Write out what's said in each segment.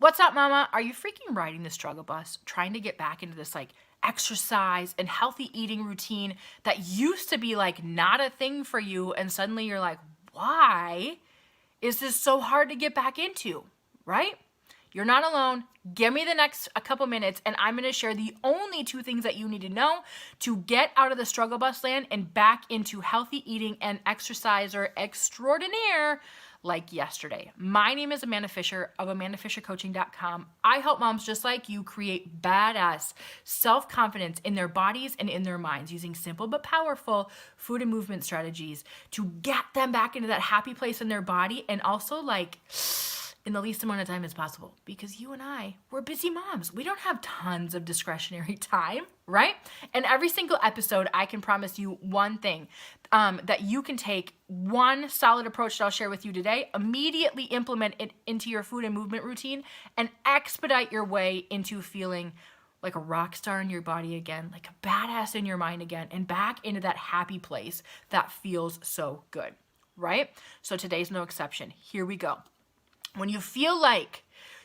What's up, mama? Are you freaking riding the struggle bus, trying to get back into this like exercise and healthy eating routine that used to be like not a thing for you, and suddenly you're like, why is this so hard to get back into, right? You're not alone. Give me the next a couple minutes and I'm going to share the only two things that you need to know to get out of the struggle bus land and back into healthy eating and exerciser extraordinaire like yesterday. My name is Amanda Fisher of AmandaFisherCoaching.com. I help moms just like you create badass self-confidence in their bodies and in their minds using simple but powerful food and movement strategies to get them back into that happy place in their body and also like in the least amount of time as possible, because you and I, we're busy moms. We don't have tons of discretionary time, right? And every single episode, I can promise you one thing, that you can take one solid approach that I'll share with you today, immediately implement it into your food and movement routine, and expedite your way into feeling like a rock star in your body again, like a badass in your mind again, and back into that happy place that feels so good, right? So today's no exception. Here we go. When you feel like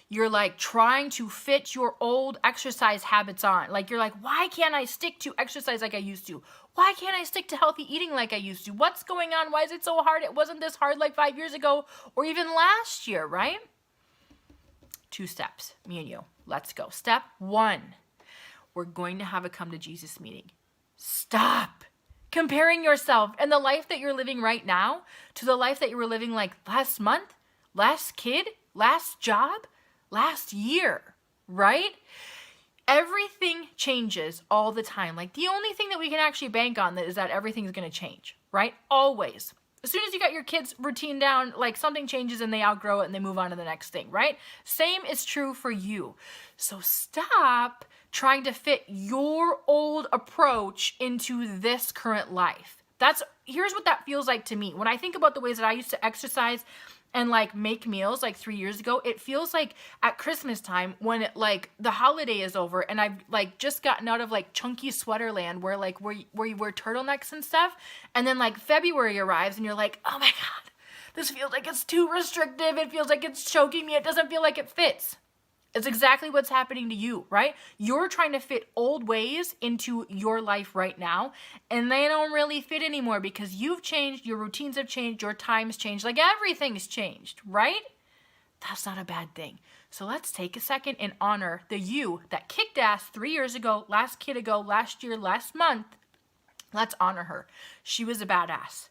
you're like trying to fit your old exercise habits on, like you're like, why can't I stick to exercise like I used to? Why can't I stick to healthy eating like I used to? What's going on? Why is it so hard? It wasn't this hard like 5 years ago or even last year, right? 2 steps, me and you. Let's go. Step 1, we're going to have a come to Jesus meeting. Stop comparing yourself and the life that you're living right now to the life that you were living like last month, last kid, last job, last year, right? Everything changes all the time. Like the only thing that we can actually bank on is that everything's going to change, right? Always. As soon as you got your kids' routine down, like something changes and they outgrow it and they move on to the next thing, right? Same is true for you. So stop trying to fit your old approach into this current life. Here's what that feels like to me. When I think about the ways that I used to exercise and like make meals like 3 years ago, it feels like at Christmas time when like the holiday is over and I've like just gotten out of like chunky sweater land where you wear turtlenecks and stuff, and then like February arrives and you're like, oh my God, this feels like it's too restrictive. It feels like it's choking me. It doesn't feel like it fits. It's exactly what's happening to you, right? You're trying to fit old ways into your life right now, and they don't really fit anymore because you've changed, your routines have changed, your time's changed, like everything's changed, right? That's not a bad thing. So let's take a second and honor the you that kicked ass 3 years ago, last kid ago, last year, last month. Let's honor her. She was a badass.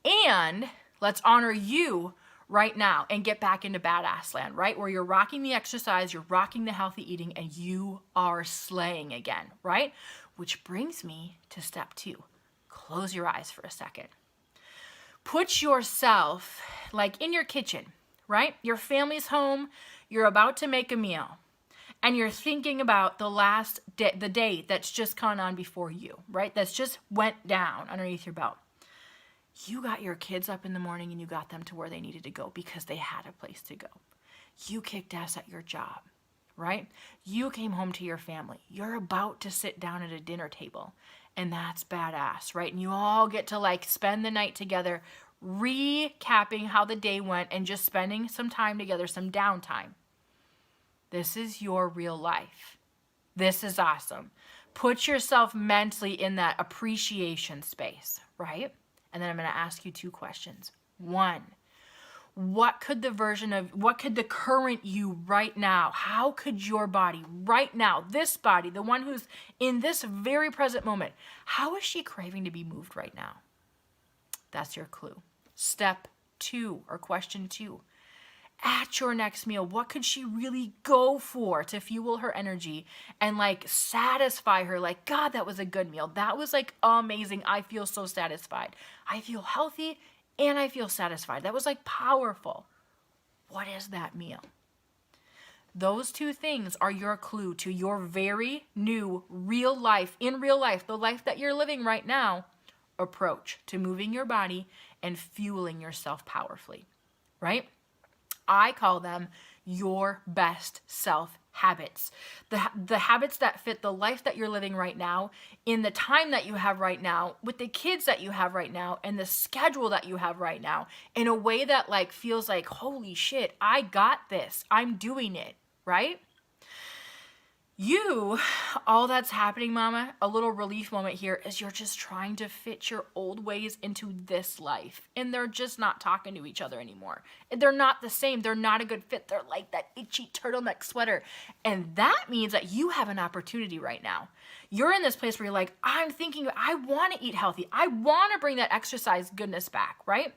And let's honor you right now and get back into badass land, right? Where you're rocking the exercise, you're rocking the healthy eating, and you are slaying again, right? Which brings me to step 2. Close your eyes for a second. Put yourself like in your kitchen, right? Your family's home, you're about to make a meal, and you're thinking about the day that's just gone on before you, right? That's just went down underneath your belt. You got your kids up in the morning and you got them to where they needed to go because they had a place to go. You kicked ass at your job, right? You came home to your family. You're about to sit down at a dinner table, and that's badass, right? And you all get to like spend the night together, recapping how the day went and just spending some time together, some downtime. This is your real life. This is awesome. Put yourself mentally in that appreciation space, right? And then I'm going to ask you 2 questions. 1, what could the current you right now, how could your body right now, this body, the one who's in this very present moment, how is she craving to be moved right now? That's your clue. Step 2 or question 2. At your next meal, what could she really go for to fuel her energy and like satisfy her? Like, God, that was a good meal. That was like amazing. I feel so satisfied. I feel healthy and I feel satisfied. That was like powerful. What is that meal? Those 2 things are your clue to your very new real life, in real life, the life that you're living right now, approach to moving your body and fueling yourself powerfully, right? I call them your best self habits. The habits that fit the life that you're living right now, in the time that you have right now, with the kids that you have right now, and the schedule that you have right now, in a way that like feels like, holy shit, I got this. I'm doing it, right? All that's happening, mama, a little relief moment here is you're just trying to fit your old ways into this life. And they're just not talking to each other anymore. They're not the same. They're not a good fit. They're like that itchy turtleneck sweater. And that means that you have an opportunity right now. You're in this place where you're like, I want to eat healthy. I want to bring that exercise goodness back, right?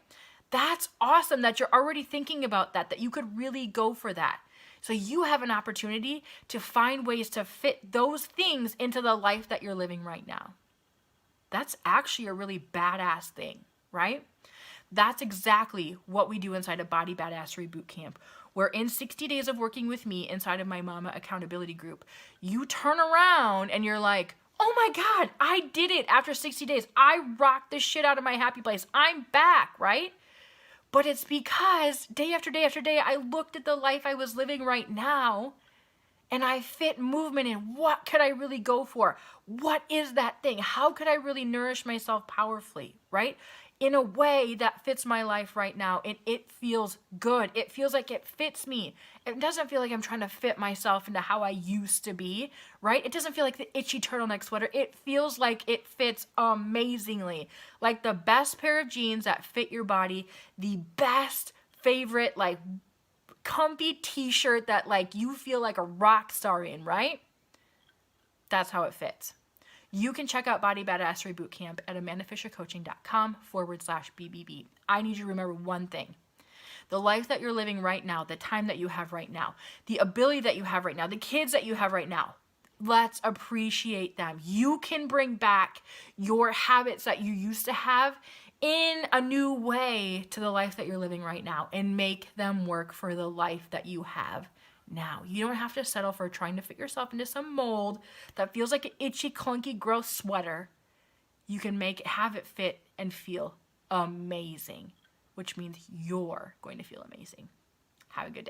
That's awesome that you're already thinking about that you could really go for that. So you have an opportunity to find ways to fit those things into the life that you're living right now. That's actually a really badass thing, right? That's exactly what we do inside of Body Badassery Bootcamp. Where in 60 days of working with me inside of my Mama Accountability Group, you turn around and you're like, oh my God, I did it after 60 days. I rocked the shit out of my happy place. I'm back, right? But it's because day after day after day, I looked at the life I was living right now and I fit movement in. What could I really go for? What is that thing? How could I really nourish myself powerfully, right? In a way that fits my life right now, and it feels good. It feels like it fits me. It doesn't feel like I'm trying to fit myself into how I used to be, right? It doesn't feel like the itchy turtleneck sweater. It feels like it fits amazingly. Like the best pair of jeans that fit your body, the best favorite, like, comfy t-shirt that, like, you feel like a rock star in, right? That's how it fits. You can check out Body Badassery Bootcamp at AmandaFisherCoaching.com/BBB. I need you to remember one thing. The life that you're living right now, the time that you have right now, the ability that you have right now, the kids that you have right now, let's appreciate them. You can bring back your habits that you used to have in a new way to the life that you're living right now and make them work for the life that you have now. You don't have to settle for trying to fit yourself into some mold that feels like an itchy, clunky, gross sweater. You can have it fit and feel amazing, which means you're going to feel amazing. Have a good day.